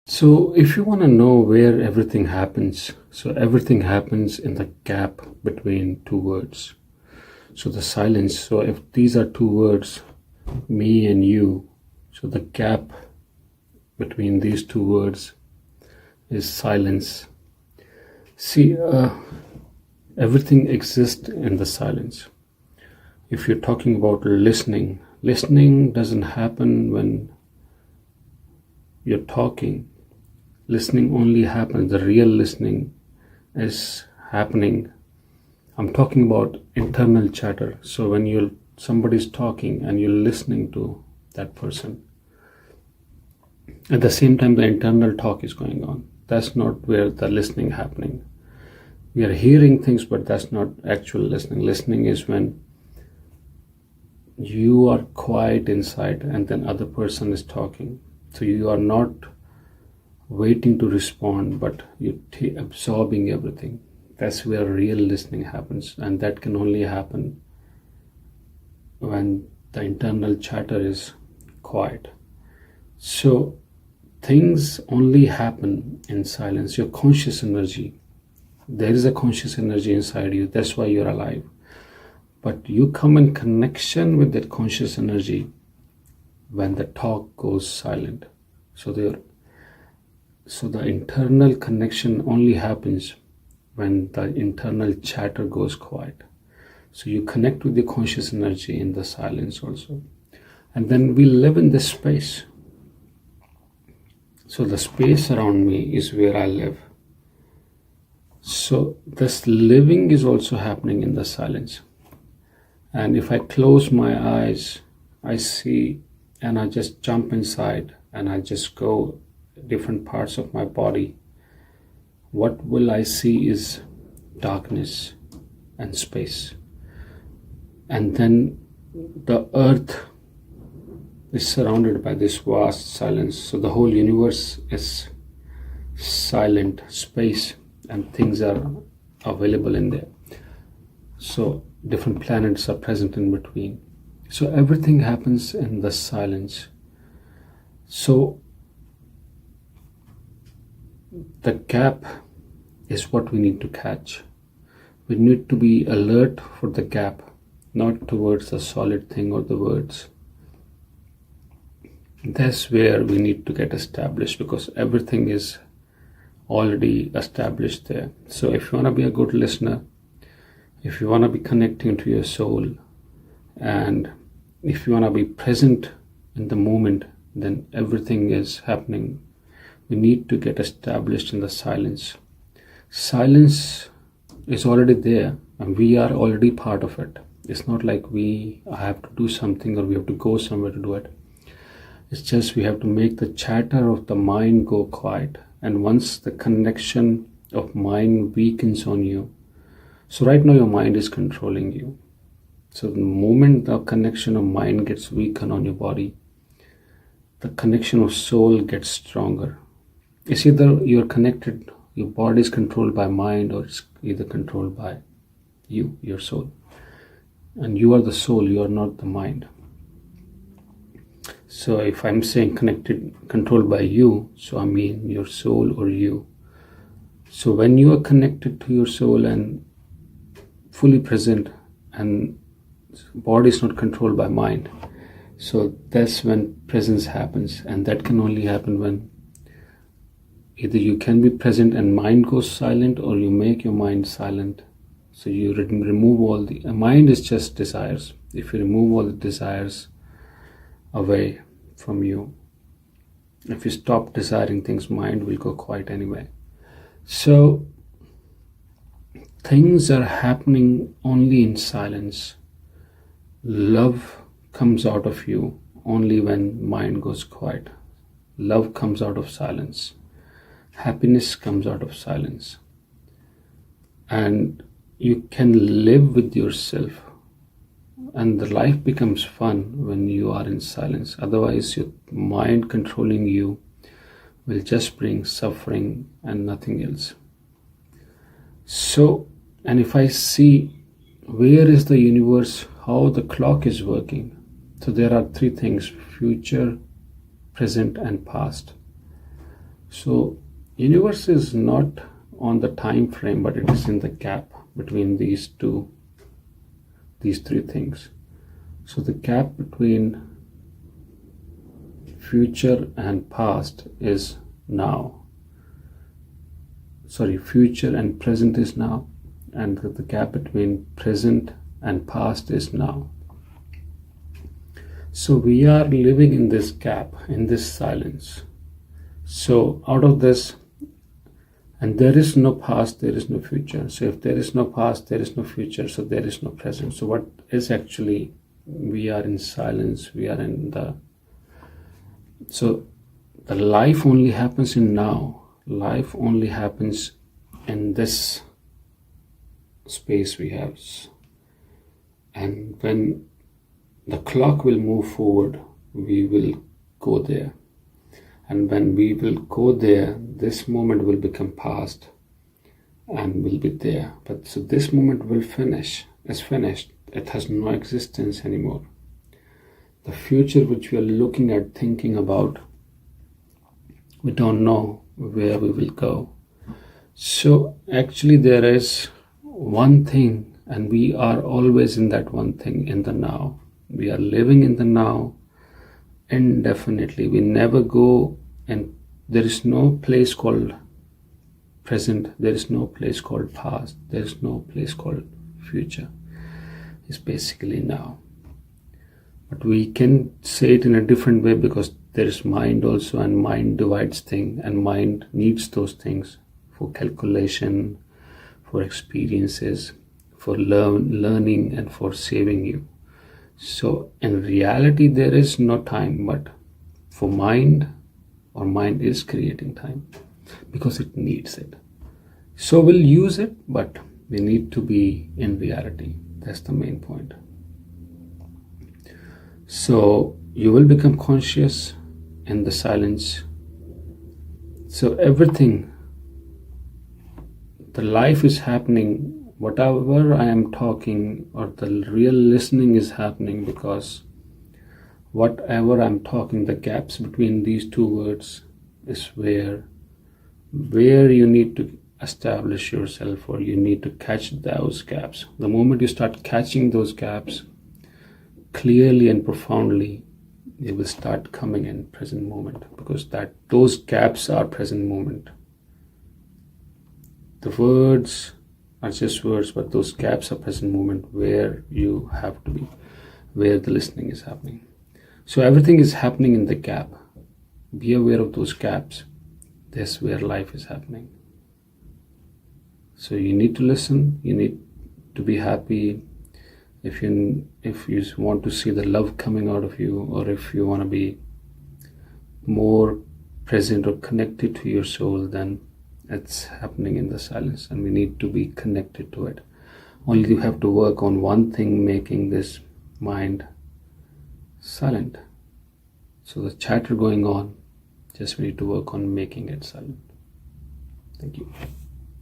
So, if you want to know where everything happens, so everything happens in the gap between two words. So, the silence. So, if these are two words, me and you, so the gap between these two words is silence. See, everything exists in the silence. If you're talking about listening, listening doesn't happen when you're talking. Listening only happens, the real listening is happening. I'm talking about internal chatter. So when somebody's talking and you're listening to that person, at the same time the internal talk is going on. That's not where the listening happening. We are hearing things, but that's not actual listening. Listening is when you are quiet inside and then other person is talking. So you are not waiting to respond, but you're absorbing everything. That's where real listening happens, and that can only happen when the internal chatter is quiet. So things only happen in silence. Your conscious energy, there is a conscious energy inside you. That's why you're alive. But you come in connection with that conscious energy when the talk goes silent. So the internal connection only happens when the internal chatter goes quiet. So you connect with the conscious energy in the silence also. And then we live in this space. So the space around me is where I live. So this living is also happening in the silence. And if I close my eyes, I see, and I just jump inside and I just go different parts of my body. What will I see is darkness and space. And then the earth is surrounded by this vast silence. So the whole universe is silent space and things are available in there. So different planets are present in between. So everything happens in the silence. So the gap is what we need to catch. We need to be alert for the gap, not towards the solid thing or the words. That's where we need to get established, because everything is already established there. So if you want to be a good listener, if you want to be connecting to your soul, and if you want to be present in the moment, then everything is happening. We need to get established in the silence. Silence is already there and we are already part of it. It's not like we have to do something or we have to go somewhere to do it. It's just we have to make the chatter of the mind go quiet. And once the connection of mind weakens on you, so right now your mind is controlling you. So the moment the connection of mind gets weakened on your body, the connection of soul gets stronger. It's either you're connected, your body is controlled by mind, or it's either controlled by you, your soul. And you are the soul, you are not the mind. So if I'm saying connected, controlled by you, so I mean your soul or you. So when you are connected to your soul and fully present, and body is not controlled by mind, so that's when presence happens. And that can only happen when either you can be present and mind goes silent, or you make your mind silent. So you remove all the mind is just desires. If you remove all the desires away from you, if you stop desiring things, mind will go quiet anyway. So things are happening only in silence. Love comes out of you only when mind goes quiet. Love comes out of silence. Happiness comes out of silence. And you can live with yourself, and the life becomes fun when you are in silence. Otherwise, your mind controlling you will just bring suffering and nothing else. So, and if I see where is the universe, how the clock is working. So there are three things: future, present, and past. So universe is not on the time frame, but it is in the gap between these three things. So the gap between future and past is now. Sorry, future and present is now, and the gap between present and past is now. So we are living in this gap, in this silence. So out of this, and there is no past, there is no future. So if there is no past, there is no future, so there is no present. So what is actually, we are in silence, we are in the, so the life only happens in now. Life only happens in this space we have. And when the clock will move forward, we will go there. And when we will go there, this moment will become past and will be there. But so this moment will finish, is finished. It has no existence anymore. The future which we are looking at, thinking about, we don't know where we will go. So actually there is one thing, and we are always in that one thing, in the now. We are living in the now indefinitely. We never go, and there is no place called present, there is no place called past, there is no place called future. It's basically now. But we can say it in a different way, because there is mind also, and mind divides things, and mind needs those things for calculation, for experiences, for learning, and for saving you. So in reality there is no time, but for mind, our mind is creating time because it needs it. So we'll use it, but we need to be in reality. That's the main point. So you will become conscious in the silence. So everything, the life is happening, whatever I am talking, or the real listening is happening, because whatever I'm talking, the gaps between these two words is where you need to establish yourself, or you need to catch those gaps. The moment you start catching those gaps clearly and profoundly, they will start coming in present moment, because those gaps are present moment. The words are just words, but those gaps are present moment, where you have to be, where the listening is happening. So everything is happening in the gap. Be aware of those gaps. That's where life is happening. So you need to listen, you need to be happy. If you want to see the love coming out of you, or if you want to be more present or connected to your soul, then it's happening in the silence, and we need to be connected to it. Only you have to work on one thing, making this mind silent. So the chatter going on, just we need to work on making it silent. Thank you.